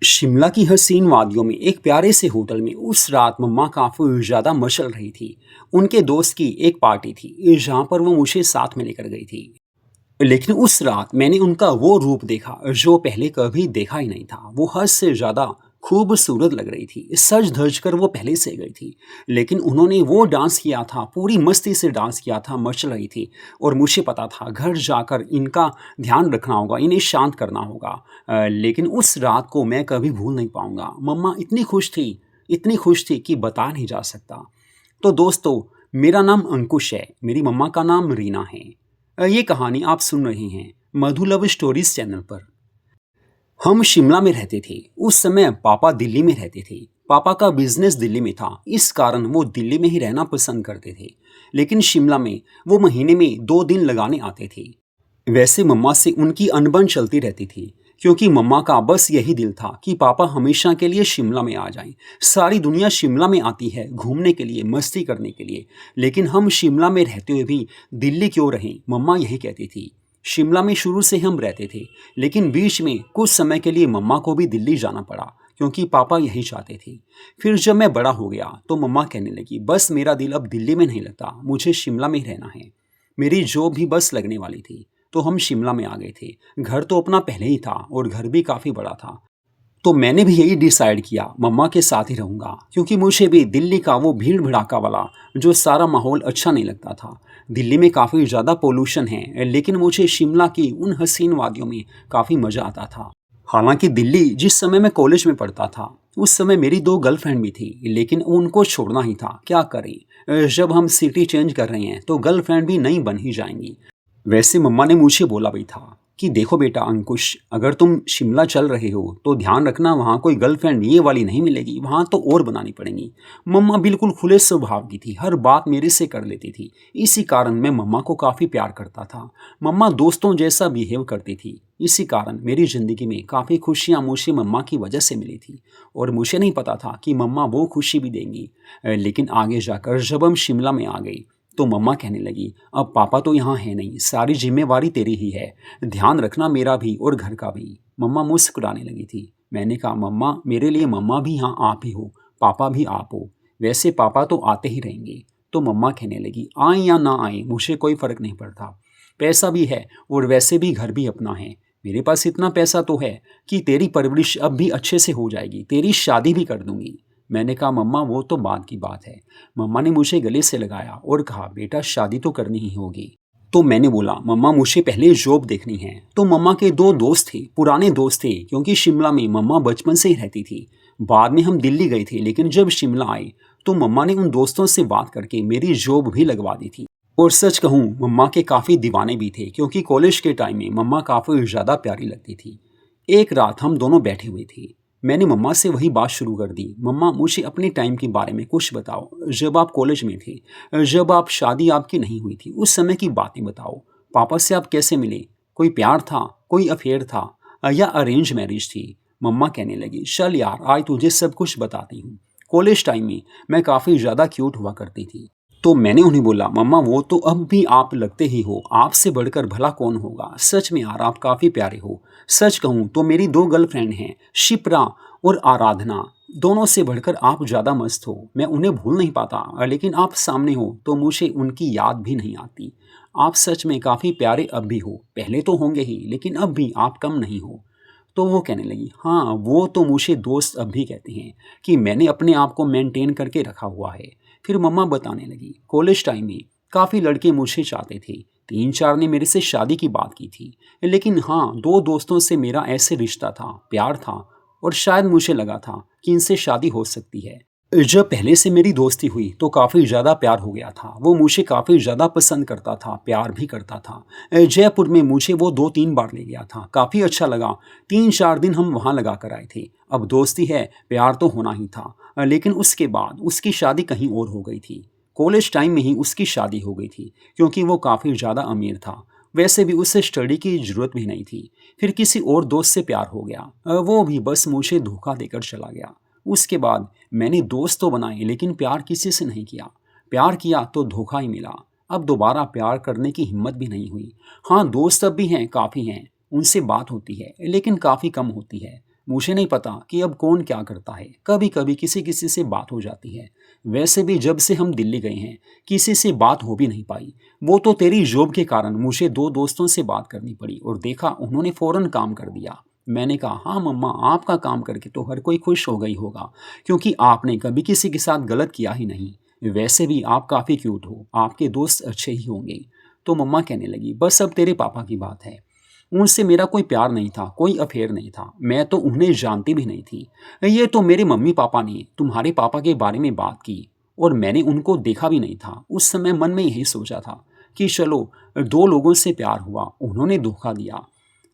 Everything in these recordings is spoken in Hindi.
शिमला की हसीन वादियों में एक प्यारे से होटल में उस रात मम्मा काफ़ी ज़्यादा मचल रही थी। उनके दोस्त की एक पार्टी थी जहाँ पर वो मुझे साथ में लेकर गई थी। लेकिन उस रात मैंने उनका वो रूप देखा जो पहले कभी देखा ही नहीं था। वो हद से ज़्यादा खूबसूरत लग रही थी। सज धज कर वो पहले से गई थी। लेकिन उन्होंने वो डांस किया था, पूरी मस्ती से डांस किया था, मचल रही थी। और मुझे पता था घर जाकर इनका ध्यान रखना होगा, इन्हें शांत करना होगा। लेकिन उस रात को मैं कभी भूल नहीं पाऊंगा। मम्मा इतनी खुश थी कि बता नहीं जा सकता। तो दोस्तों, मेरा नाम अंकुश है, मेरी मम्मा का नाम रीना है। ये कहानी आप सुन रहे हैं मधु लव स्टोरीज चैनल पर। हम शिमला में रहते थे। उस समय पापा दिल्ली में रहते थे। पापा का बिजनेस दिल्ली में था, इस कारण वो दिल्ली में ही रहना पसंद करते थे। लेकिन शिमला में वो महीने में 2 दिन लगाने आते थे। वैसे मम्मा से उनकी अनबन चलती रहती थी, क्योंकि मम्मा का बस यही दिल था कि पापा हमेशा के लिए शिमला में आ जाएं। सारी दुनिया शिमला में आती है घूमने के लिए, मस्ती करने के लिए। लेकिन हम शिमला में रहते हुए भी दिल्ली क्यों रहें, मम्मा यही कहती थी। शिमला में शुरू से हम रहते थे, लेकिन बीच में कुछ समय के लिए मम्मा को भी दिल्ली जाना पड़ा, क्योंकि पापा यही चाहते थे। फिर जब मैं बड़ा हो गया तो मम्मा कहने लगी, बस मेरा दिल अब दिल्ली में नहीं लगता, मुझे शिमला में ही रहना है। मेरी जॉब भी बस लगने वाली थी, तो हम शिमला में आ गए थे। घर तो अपना पहले ही था और घर भी काफ़ी बड़ा था। तो मैंने भी यही डिसाइड किया, मम्मा के साथ ही रहूँगा, क्योंकि मुझे भी दिल्ली का वो भीड़ भड़ाका वाला जो सारा माहौल अच्छा नहीं लगता था। दिल्ली में काफ़ी ज़्यादा पोल्यूशन है, लेकिन मुझे शिमला की उन हसीन वादियों में काफ़ी मज़ा आता था। हालांकि दिल्ली जिस समय मैं कॉलेज में पढ़ता था, उस समय मेरी 2 गर्लफ्रेंड भी थी, लेकिन उनको छोड़ना ही था, क्या करें। जब हम सिटी चेंज कर रहे हैं तो गर्लफ्रेंड भी नई बन ही जाएंगी। वैसे मम्मा ने मुझे बोला भी था कि देखो बेटा अंकुश, अगर तुम शिमला चल रहे हो तो ध्यान रखना, वहाँ कोई गर्लफ्रेंड ये वाली नहीं मिलेगी, वहाँ तो और बनानी पड़ेंगी। मम्मा बिल्कुल खुले स्वभाव की थी, हर बात मेरे से कर लेती थी। इसी कारण मैं मम्मा को काफ़ी प्यार करता था। मम्मा दोस्तों जैसा बिहेव करती थी। इसी कारण मेरी ज़िंदगी में काफ़ी खुशियाँ मुझे मम्मा की वजह से मिली थी। और मुझे नहीं पता था कि मम्मा वो खुशी भी देंगी। लेकिन आगे जाकर जब हम शिमला में आ गई तो मम्मा कहने लगी, अब पापा तो यहाँ है नहीं, सारी जिम्मेवारी तेरी ही है, ध्यान रखना मेरा भी और घर का भी। मम्मा मुस्कुराने लगी थी। मैंने कहा, मम्मा मेरे लिए मम्मा भी यहाँ आप ही हो, पापा भी आप हो, वैसे पापा तो आते ही रहेंगे। तो मम्मा कहने लगी, आए या ना आए मुझे कोई फ़र्क नहीं पड़ता, पैसा भी है और वैसे भी घर भी अपना है। मेरे पास इतना पैसा तो है कि तेरी परवरिश अब भी अच्छे से हो जाएगी, तेरी शादी भी कर दूंगी। मैंने कहा, मम्मा वो तो बाद की बात है। मम्मा ने मुझे गले से लगाया और कहा, बेटा शादी तो करनी ही होगी। तो मैंने बोला, मम्मा मुझे पहले जॉब देखनी है। तो मम्मा के 2 दोस्त थे, पुराने दोस्त थे, क्योंकि शिमला में मम्मा बचपन से ही रहती थी। बाद में हम दिल्ली गए थे, लेकिन जब शिमला आए तो मम्मा ने उन दोस्तों से बात करके मेरी जॉब भी लगवा दी थी। और सच कहूँ, मम्मा के काफ़ी दीवाने भी थे, क्योंकि कॉलेज के टाइम में मम्मा काफ़ी ज़्यादा प्यारी लगती थी। एक रात हम दोनों बैठे हुए थे। मैंने मम्मा से वही बात शुरू कर दी, मम्मा मुझे अपने टाइम के बारे में कुछ बताओ, जब आप कॉलेज में थे, जब आप शादी आपकी नहीं हुई थी, उस समय की बातें बताओ। पापा से आप कैसे मिले, कोई प्यार था, कोई अफेयर था, या अरेंज मैरिज थी। मम्मा कहने लगी, चल यार आज तुझे सब कुछ बताती हूँ। कॉलेज टाइम में मैं काफ़ी ज़्यादा क्यूट हुआ करती थी। तो मैंने उन्हें बोला, मम्मा वो तो अब भी आप लगते ही हो, आपसे बढ़कर भला कौन होगा, सच में यार आप काफ़ी प्यारे हो। सच कहूँ तो मेरी 2 गर्लफ्रेंड हैं, शिप्रा और आराधना। दोनों से बढ़कर आप ज़्यादा मस्त हो, मैं उन्हें भूल नहीं पाता, लेकिन आप सामने हो तो मुझे उनकी याद भी नहीं आती। आप सच में काफ़ी प्यारे अब भी हो, पहले तो होंगे ही, लेकिन अब भी आप कम नहीं हो। तो वो कहने लगी, हाँ वो तो मुझे दोस्त अब भी कहते हैं कि मैंने अपने आप को मेंटेन करके रखा हुआ है। फिर मम्मा बताने लगी, कॉलेज टाइम में काफ़ी लड़के मुझे चाहते थे, 3-4 ने मेरे से शादी की बात की थी। लेकिन हाँ, 2 दोस्तों से मेरा ऐसे रिश्ता था, प्यार था, और शायद मुझे लगा था कि इनसे शादी हो सकती है। जब पहले से मेरी दोस्ती हुई तो काफ़ी ज़्यादा प्यार हो गया था। वो मुझे काफ़ी ज़्यादा पसंद करता था, प्यार भी करता था। जयपुर में मुझे वो 2-3 बार ले गया था, काफ़ी अच्छा लगा। 3-4 दिन हम वहाँ लगा कर आए थे। अब दोस्ती है, प्यार तो होना ही था। लेकिन उसके बाद उसकी शादी कहीं और हो गई थी। कॉलेज टाइम में ही उसकी शादी हो गई थी, क्योंकि वो काफ़ी ज़्यादा अमीर था। वैसे भी उसे स्टडी की ज़रूरत भी नहीं थी। फिर किसी और दोस्त से प्यार हो गया, वो भी बस मुझे धोखा देकर चला गया। उसके बाद मैंने दोस्त तो बनाए, लेकिन प्यार किसी से नहीं किया। प्यार किया तो धोखा ही मिला। अब दोबारा प्यार करने की हिम्मत भी नहीं हुई। हाँ, दोस्त अब भी हैं, काफ़ी हैं, उनसे बात होती है, लेकिन काफ़ी कम होती है। मुझे नहीं पता कि अब कौन क्या करता है, कभी कभी किसी किसी से बात हो जाती है। वैसे भी जब से हम दिल्ली गए हैं किसी से बात हो भी नहीं पाई। वो तो तेरी जॉब के कारण मुझे दो दोस्तों से बात करनी पड़ी और देखा उन्होंने फौरन काम कर दिया। मैंने कहा हाँ मम्मा, आपका काम करके तो हर कोई खुश हो गई होगा, क्योंकि आपने कभी किसी के साथ गलत किया ही नहीं। वैसे भी आप काफ़ी क्यूट हो, आपके दोस्त अच्छे ही होंगे। तो मम्मा कहने लगी बस अब तेरे पापा की बात है। उनसे मेरा कोई प्यार नहीं था, कोई अफेयर नहीं था, मैं तो उन्हें जानती भी नहीं थी। ये तो मेरे मम्मी पापा ने तुम्हारे पापा के बारे में बात की और मैंने उनको देखा भी नहीं था। उस समय मन में यही सोचा था कि चलो, दो लोगों से प्यार हुआ, उन्होंने धोखा दिया।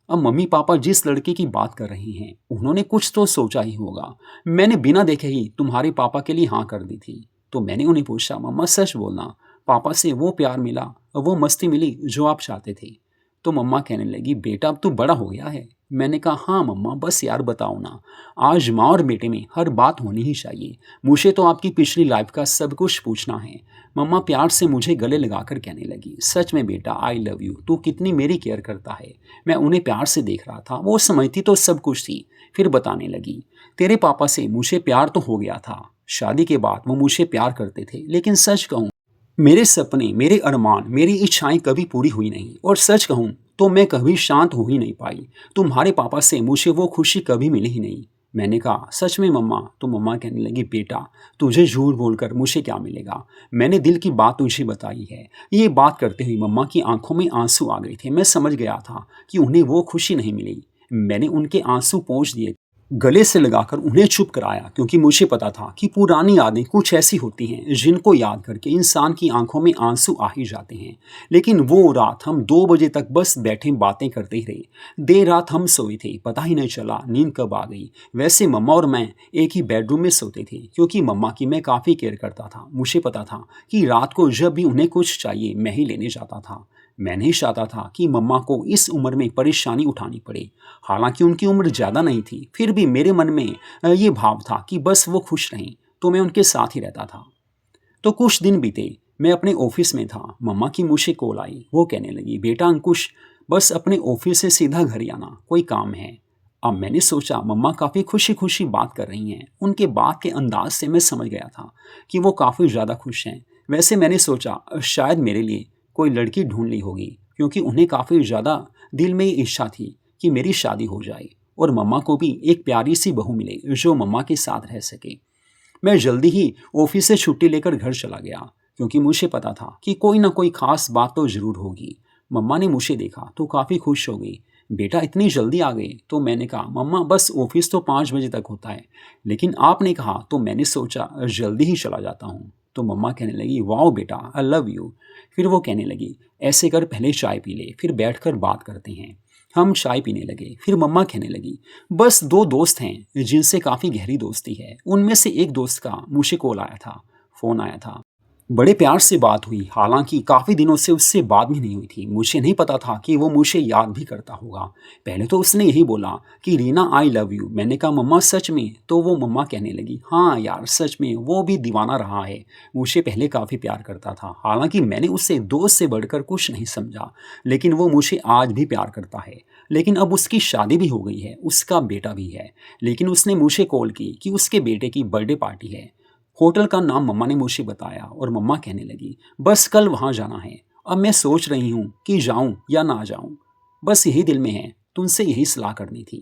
अब मम्मी पापा जिस लड़के की बात कर रही हैं उन्होंने कुछ तो सोचा ही होगा। मैंने बिना देखे ही तुम्हारे पापा के लिए हाँ कर दी थी। तो मैंने उन्हें पूछा मम्मा सच बोलना, पापा से वो प्यार मिला, वो मस्ती मिली जो आप चाहते थे? तो मम्मा कहने लगी बेटा अब तू बड़ा हो गया है। मैंने कहा हाँ मम्मा, बस यार बताओ ना, आज माँ और बेटे में हर बात होनी ही चाहिए। मुझे तो आपकी पिछली लाइफ का सब कुछ पूछना है। मम्मा प्यार से मुझे गले लगाकर कहने लगी सच में बेटा आई लव यू, तू कितनी मेरी केयर करता है। मैं उन्हें प्यार से देख रहा था, वो समझती तो सब कुछ थी। फिर बताने लगी तेरे पापा से मुझे प्यार तो हो गया था, शादी के बाद वो मुझे प्यार करते थे, लेकिन सच कहूँ मेरे सपने, मेरे अरमान, मेरी इच्छाएं कभी पूरी हुई नहीं। और सच कहूँ तो मैं कभी शांत हो ही नहीं पाई। तुम्हारे पापा से मुझे वो खुशी कभी मिली ही नहीं। मैंने कहा सच में मम्मा? तो मम्मा कहने लगी बेटा तुझे झूठ बोलकर मुझे क्या मिलेगा, मैंने दिल की बात तुझे बताई है। ये बात करते हुए मम्मा की आंखों में आंसू आ गए थे। मैं समझ गया था कि उन्हें वो खुशी नहीं मिली। मैंने उनके आंसू पोंछ दिए, गले से लगाकर उन्हें चुप कराया, क्योंकि मुझे पता था कि पुरानी यादें कुछ ऐसी होती हैं जिनको याद करके इंसान की आंखों में आंसू आ ही जाते हैं। लेकिन वो रात हम 2 बजे तक बस बैठे बातें करते ही रहे। देर रात हम सोए थे, पता ही नहीं चला नींद कब आ गई। वैसे मम्मा और मैं एक ही बेडरूम में सोते थे, क्योंकि मम्मा की मैं काफ़ी केयर करता था। मुझे पता था कि रात को जब भी उन्हें कुछ चाहिए मैं ही लेने जाता था। मैं नहीं चाहता था कि मम्मा को इस उम्र में परेशानी उठानी पड़े। हालांकि उनकी उम्र ज़्यादा नहीं थी, फिर भी मेरे मन में ये भाव था कि बस वो खुश रहें, तो मैं उनके साथ ही रहता था। तो कुछ दिन बीते, मैं अपने ऑफिस में था, मम्मा की मुझे कॉल आई। वो कहने लगी बेटा अंकुश, बस अपने ऑफिस से सीधा घर ही आना, कोई काम है। अब मैंने सोचा मम्मा काफ़ी खुशी खुशी बात कर रही हैं। उनके बात के अंदाज से मैं समझ गया था कि वो काफ़ी ज़्यादा खुश हैं। वैसे मैंने सोचा शायद मेरे लिए कोई लड़की ढूंढ ली होगी, क्योंकि उन्हें काफ़ी ज़्यादा दिल में ये इच्छा थी कि मेरी शादी हो जाए और मम्मा को भी एक प्यारी सी बहू मिले जो मम्मा के साथ रह सके। मैं जल्दी ही ऑफिस से छुट्टी लेकर घर चला गया, क्योंकि मुझे पता था कि कोई ना कोई खास बात तो ज़रूर होगी। मम्मा ने मुझे देखा तो काफ़ी खुश हो गई। बेटा इतनी जल्दी आ गए? तो मैंने कहा मम्मा बस ऑफिस तो 5 बजे तक होता है, लेकिन आपने कहा तो मैंने सोचा जल्दी ही चला जाता हूँ। तो मम्मा कहने लगी वाओ बेटा आई लव यू। फिर वो कहने लगी ऐसे कर, पहले चाय पी ले, फिर बैठकर बात करते हैं। हम चाय पीने लगे। फिर मम्मा कहने लगी बस दो दोस्त हैं जिनसे काफ़ी गहरी दोस्ती है, उनमें से एक दोस्त का मुझे कॉल आया था, फ़ोन आया था। बड़े प्यार से बात हुई, हालांकि काफ़ी दिनों से उससे बात भी नहीं हुई थी। मुझे नहीं पता था कि वो मुझे याद भी करता होगा। पहले तो उसने यही बोला कि रीना आई लव यू। मैंने कहा मम्मा सच में? तो वो मम्मा कहने लगी हाँ यार सच में, वो भी दीवाना रहा है, मुझे पहले काफ़ी प्यार करता था। हालांकि मैंने उससे दोस्त से बढ़कर कुछ नहीं समझा, लेकिन वो मुझे आज भी प्यार करता है। लेकिन अब उसकी शादी भी हो गई है, उसका बेटा भी है। लेकिन उसने मुझे कॉल की कि उसके बेटे की बर्थडे पार्टी है। होटल का नाम मम्मा ने मुझे बताया और मम्मा कहने लगी बस कल वहाँ जाना है। अब मैं सोच रही हूँ कि जाऊँ या ना जाऊँ, बस यही दिल में है। तुमसे यही सलाह करनी थी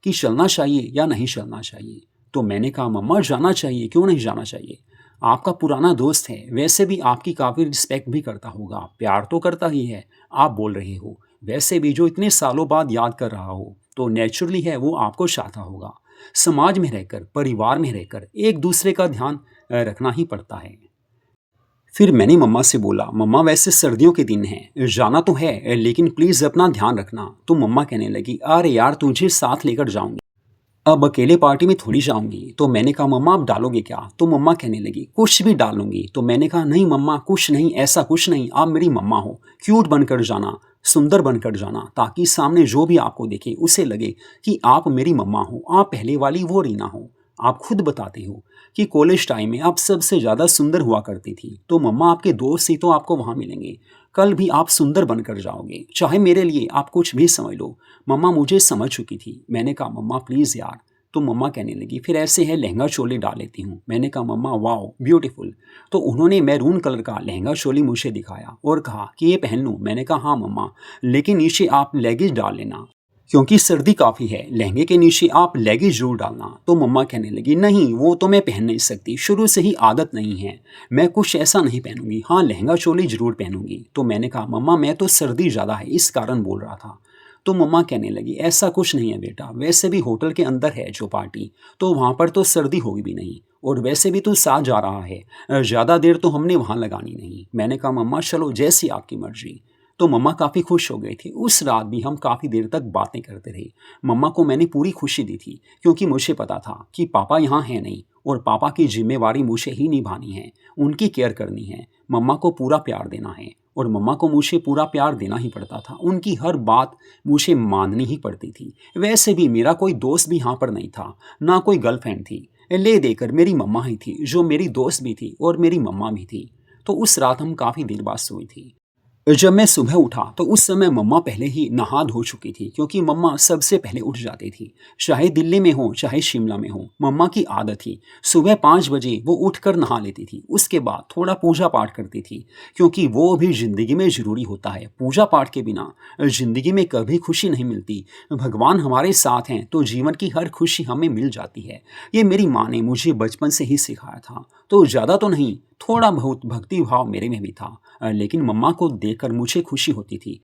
कि चलना चाहिए या नहीं चलना चाहिए। तो मैंने कहा मम्मा जाना चाहिए, क्यों नहीं जाना चाहिए? आपका पुराना दोस्त है, वैसे भी आपकी काफ़ी रिस्पेक्ट भी करता होगा, प्यार तो करता ही है। आप बोल रहे हो, वैसे भी जो इतने सालों बाद याद कर रहा हो तो नेचुरली है वो आपको चाहता होगा। समाज में रहकर, परिवार में रहकर एक दूसरे का ध्यान रखना ही पड़ता है। फिर मैंने मम्मा से बोला मम्मा वैसे सर्दियों के दिन हैं, जाना तो है, लेकिन प्लीज़ अपना ध्यान रखना। तो मम्मा कहने लगी अरे यार तुझे साथ लेकर जाऊंगी, अब अकेले पार्टी में थोड़ी जाऊंगी। तो मैंने कहा मम्मा आप डालोगे क्या? तो मम्मा कहने लगी कुछ भी डालूंगी। तो मैंने कहा नहीं मम्मा कुछ नहीं, ऐसा कुछ नहीं, आप मेरी मम्मा हो, क्यूट बनकर जाना, सुंदर बनकर जाना, ताकि सामने जो भी आपको देखे उसे लगे कि आप मेरी मम्मा हो, आप पहले वाली वो रीना हो। आप खुद बताते हो कि कॉलेज टाइम में आप सबसे ज़्यादा सुंदर हुआ करती थी, तो मम्मा आपके दोस्त ही तो आपको वहाँ मिलेंगे। कल भी आप सुंदर बनकर जाओगे, चाहे मेरे लिए आप कुछ भी समझ लो। मम्मा मुझे समझ चुकी थी। मैंने कहा मम्मा प्लीज़ यार, तो मम्मा कहने लगी फिर ऐसे है लहंगा चोली डाल लेती हूँ। मैंने कहा मम्मा वाओ ब्यूटीफुल। तो उन्होंने मैरून कलर का लहंगा चोली मुझे दिखाया और कहा कि ये पहन लूँ। मैंने कहा हाँ मम्मा, लेकिन नीचे आप लेगिंग्स डाल लेना क्योंकि सर्दी काफ़ी है, लहंगे के नीचे आप लेगिंग्स जरूर डालना। तो मम्मा कहने लगी नहीं वो तो मैं पहन नहीं सकती, शुरू से ही आदत नहीं है, मैं कुछ ऐसा नहीं पहनूंगी, हाँ लहंगा चोली जरूर पहनूंगी। तो मैंने कहा मम्मा मैं तो सर्दी ज़्यादा है इस कारण बोल रहा था। तो मम्मा कहने लगी ऐसा कुछ नहीं है बेटा, वैसे भी होटल के अंदर है जो पार्टी, तो वहाँ पर तो सर्दी होगी भी नहीं, और वैसे भी तू साथ जा रहा है, ज़्यादा देर तो हमने वहाँ लगानी नहीं। मैंने कहा मम्मा चलो जैसी आपकी मर्जी। तो मम्मा काफ़ी खुश हो गई थी। उस रात भी हम काफ़ी देर तक बातें करते रहे। मम्मा को मैंने पूरी खुशी दी थी क्योंकि मुझे पता था कि पापा यहाँ हैं नहीं और पापा की जिम्मेवारी मुझे ही निभानी है, उनकी केयर करनी है, मम्मा को पूरा प्यार देना है और मम्मा को मुझे पूरा प्यार देना ही पड़ता था, उनकी हर बात मुझे माननी ही पड़ती थी। वैसे भी मेरा कोई दोस्त भी यहाँ पर नहीं था, ना कोई गर्लफ्रेंड थी, ले देकर मेरी मम्मा ही थी जो मेरी दोस्त भी थी और मेरी मम्मा भी थी। तो उस रात हम काफ़ी देर बाद सोई थी। जब मैं सुबह उठा तो उस समय मम्मा पहले ही नहा धो चुकी थी क्योंकि मम्मा सबसे पहले उठ जाती थी, चाहे दिल्ली में हो चाहे शिमला में हो। मम्मा की आदत थी सुबह 5 बजे वो उठकर नहा लेती थी, उसके बाद थोड़ा पूजा पाठ करती थी क्योंकि वो भी ज़िंदगी में ज़रूरी होता है। पूजा पाठ के बिना ज़िंदगी में कभी खुशी नहीं मिलती। भगवान हमारे साथ हैं तो जीवन की हर खुशी हमें मिल जाती है। ये मेरी माँ ने मुझे बचपन से ही सिखाया था। तो ज़्यादा तो नहीं, थोड़ा बहुत भक्ति भाव मेरे में भी था, लेकिन मम्मा को देखकर मुझे खुशी होती थी।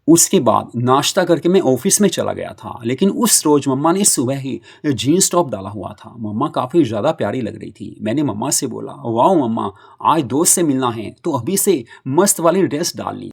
उसके बाद नाश्ता करके मैं ऑफिस में चला गया था, लेकिन उस रोज मम्मा ने सुबह ही जीन्स टॉप डाला हुआ था। मम्मा काफ़ी ज़्यादा प्यारी लग रही थी। मैंने मम्मा से बोला वाह मम्मा, आज दोस्त से मिलना है तो अभी से मस्त वाली ड्रेस डाल ली।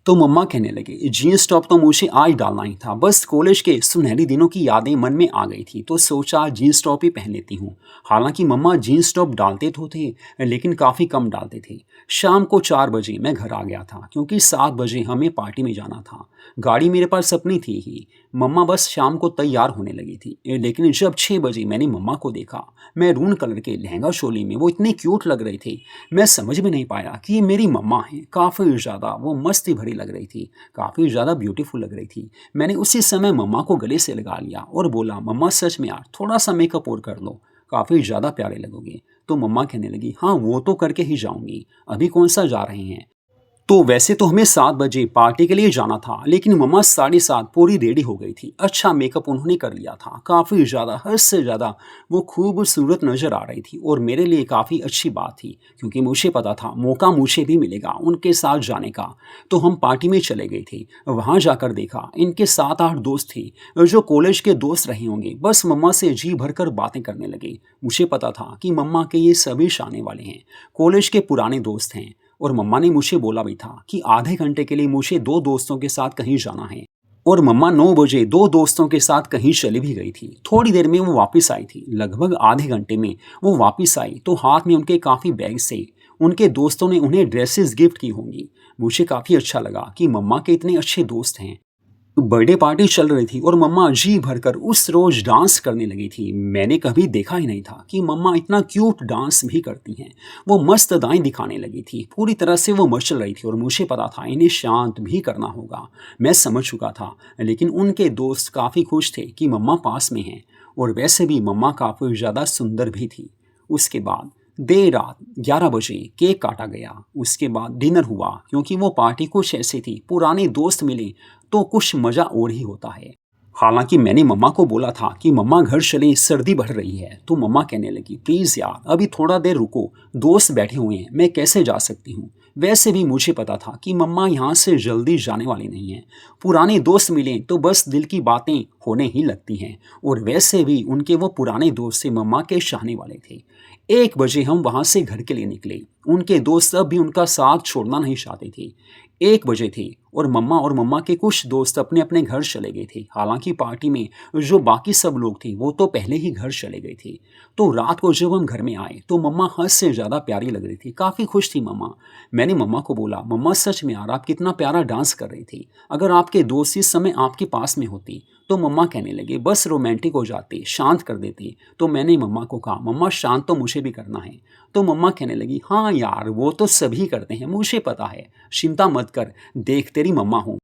तो मम्मा कहने लगे जीन्स टॉप तो मुझे आज डालना ही था, बस कॉलेज के सुनहरी दिनों की यादें मन में आ गई थी तो सोचा जीन्स टॉप ही पहन लेती हूँ। हालांकि मम्मा जीन्स टॉप डालते तो थे लेकिन काफ़ी कम डालते थे। शाम को 4 बजे मैं घर आ गया था क्योंकि 7 बजे हमें पार्टी में जाना था। गाड़ी मेरे पास अपनी थी ही। मम्मा बस शाम को तैयार होने लगी थी, लेकिन जब 6 बजे मैंने मम्मा को देखा, मैरून कलर के लहंगा चोली में वो इतने क्यूट लग रहे थे, मैं समझ में नहीं पाया कि ये मेरी मम्मा हैं। काफ़ी ज़्यादा वो मस्ती भरी लग रही थी, काफ़ी ज़्यादा ब्यूटीफुल लग रही थी। मैंने उसी समय मम्मा को गले से लगा लिया और बोला मम्मा सच में यार थोड़ा सा मेकअप और कर लो, काफ़ी ज़्यादा प्यारे लगोगे। तो मम्मा कहने लगी हाँ वो तो करके ही जाऊंगी, अभी कौन सा जा रहे हैं। तो वैसे तो हमें 7 बजे पार्टी के लिए जाना था, लेकिन मम्मा 7:30 पूरी रेडी हो गई थी। अच्छा मेकअप उन्होंने कर लिया था, काफ़ी ज़्यादा हद से ज़्यादा वो खूबसूरत नज़र आ रही थी और मेरे लिए काफ़ी अच्छी बात थी क्योंकि मुझे पता था मौका मुझे भी मिलेगा उनके साथ जाने का। तो हम पार्टी में चले गए थे। वहाँ जाकर देखा इनके 7-8 दोस्त थे जो कॉलेज के दोस्त रहे होंगे। बस मम्मा से जी भरकर बातें करने लगे। मुझे पता था कि मम्मा के ये सभी शाने वाले हैं, कॉलेज के पुराने दोस्त हैं। और मम्मा ने मुझे बोला भी था कि आधे घंटे के लिए मुझे 2 दोस्तों के साथ कहीं जाना है। और मम्मा 9 बजे 2 दोस्तों के साथ कहीं चली भी गई थी। थोड़ी देर में वो वापस आई थी, लगभग आधे घंटे में वो वापस आई तो हाथ में उनके काफ़ी बैग से उनके दोस्तों ने उन्हें ड्रेसेस गिफ्ट की होंगी। मुझे काफ़ी अच्छा लगा कि मम्मा के इतने अच्छे दोस्त हैं। बर्थडे पार्टी चल रही थी और मम्मा जी भरकर उस रोज डांस करने लगी थी। मैंने कभी देखा ही नहीं था कि मम्मा इतना क्यूट डांस भी करती हैं। वो मस्त अदाएं दिखाने लगी थी, पूरी तरह से वो मचल रही थी और मुझे पता था इन्हें शांत भी करना होगा। मैं समझ चुका था, लेकिन उनके दोस्त काफ़ी खुश थे कि मम्मा पास में हैं और वैसे भी मम्मा काफ़ी ज़्यादा सुंदर भी थी। उसके बाद देर रात 11 बजे केक काटा गया। उसके बाद डिनर हुआ क्योंकि वो पार्टी कुछ ऐसी थी, पुराने दोस्त मिले तो कुछ मज़ा और ही होता है। हालांकि मैंने मम्मा को बोला था कि मम्मा घर चलें, सर्दी बढ़ रही है। तो मम्मा कहने लगी प्लीज़ यार अभी थोड़ा देर रुको, दोस्त बैठे हुए हैं, मैं कैसे जा सकती हूँ। वैसे भी मुझे पता था कि मम्मा यहाँ से जल्दी जाने वाली नहीं हैं। पुराने दोस्त मिलें तो बस दिल की बातें होने ही लगती हैं और वैसे भी उनके वो पुराने दोस्त से मम्मा के चाहने वाले थे। 1 बजे हम वहाँ से घर के लिए निकले। उनके दोस्त अब भी उनका साथ छोड़ना नहीं चाहते थे। 1 बजे थे और मम्मा के कुछ दोस्त अपने अपने घर चले गए थे। हालांकि पार्टी में जो बाकी सब लोग थे वो तो पहले ही घर चले गए थे। तो रात को जब हम घर में आए तो मम्मा हद से ज़्यादा प्यारी लग रही थी, काफ़ी खुश थी मम्मा। मैंने मम्मा को बोला मम्मा सच में यार आप कितना प्यारा डांस कर रही थी, अगर आपके दोस्त इस समय आपके पास में होती। तो मम्मा कहने लगे बस रोमांटिक हो जाते, शांत कर देती। तो मैंने मम्मा को कहा मम्मा शांत तो मुझे भी करना है। तो मम्मा कहने लगी हाँ यार वो तो सभी करते हैं, मुझे पता है, चिंता मत कर, देख तेरी मम्मा हूँ।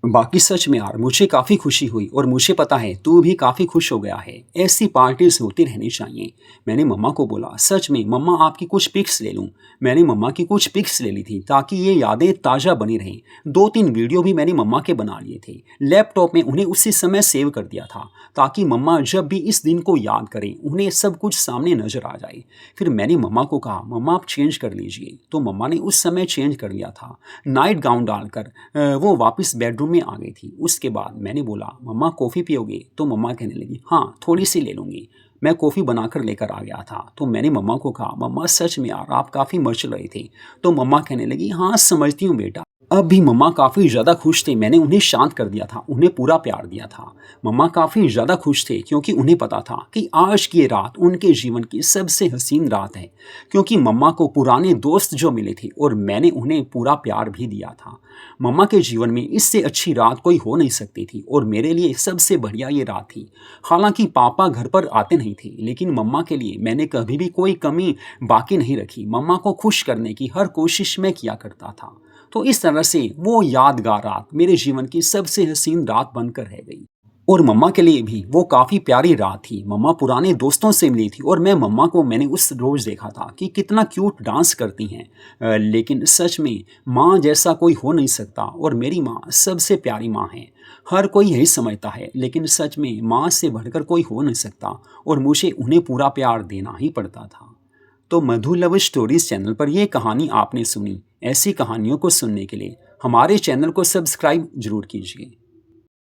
बाकी सच में यार मुझे काफ़ी खुशी हुई और मुझे पता है तू भी काफ़ी खुश हो गया है। ऐसी पार्टीज़ होती रहनी चाहिए। मैंने मम्मा को बोला, सच में मम्मा आपकी कुछ पिक्स ले लूँ? मैंने मम्मा की कुछ पिक्स ले ली थी ताकि ये यादें ताज़ा बनी रहें। 2-3 वीडियो भी मैंने मम्मा के बना लिए थे। लैपटॉप में उन्हें उसी समय सेव कर दिया था ताकि मम्मा जब भी इस दिन को याद करें, उन्हें सब कुछ सामने नज़र आ जाए। फिर मैंने मम्मा को कहा, मम्मा आप चेंज कर लीजिए। तो मम्मा ने उस समय चेंज कर लिया था। नाइट गाउन डालकर वो वापस बेडरूम में आ गई थी। उसके बाद मैंने बोला, मम्मा कॉफ़ी पियोगे? तो मम्मा कहने लगी, हाँ थोड़ी सी ले लूँगी। मैं कॉफ़ी बनाकर लेकर आ गया था। तो मैंने मम्मा को कहा, मम्मा सच में यार आप काफ़ी मचल रहे थे। तो मम्मा कहने लगी, हाँ समझती हूँ बेटा। अब भी मम्मा काफ़ी ज़्यादा खुश थे। मैंने उन्हें शांत कर दिया था, उन्हें पूरा प्यार दिया था। मम्मा काफ़ी ज़्यादा खुश थे क्योंकि उन्हें पता था कि आज की ये रात उनके जीवन की सबसे हसीन रात है, क्योंकि मम्मा को पुराने दोस्त जो मिले थे और मैंने उन्हें पूरा प्यार भी दिया था। मम्मा के जीवन में इससे अच्छी रात कोई हो नहीं सकती थी और मेरे लिए सबसे बढ़िया ये रात थी। हालांकि पापा घर पर आते नहीं थे, लेकिन मम्मा के लिए मैंने कभी भी कोई कमी बाकी नहीं रखी। मम्मा को खुश करने की हर कोशिश मैं किया करता था। तो इस तरह से वो यादगार रात मेरे जीवन की सबसे हसीन रात बनकर रह गई। और मम्मा के लिए भी वो काफ़ी प्यारी रात थी। मम्मा पुराने दोस्तों से मिली थी और मम्मा को मैंने उस रोज़ देखा था कि कितना क्यूट डांस करती हैं। लेकिन सच में माँ जैसा कोई हो नहीं सकता और मेरी माँ सबसे प्यारी माँ है। हर कोई यही समझता है, लेकिन सच में माँ से बढ़कर कोई हो नहीं सकता और मुझे उन्हें पूरा प्यार देना ही पड़ता था। तो मधु लव स्टोरीज चैनल पर यह कहानी आपने सुनी। ऐसी कहानियों को सुनने के लिए हमारे चैनल को सब्सक्राइब जरूर कीजिए।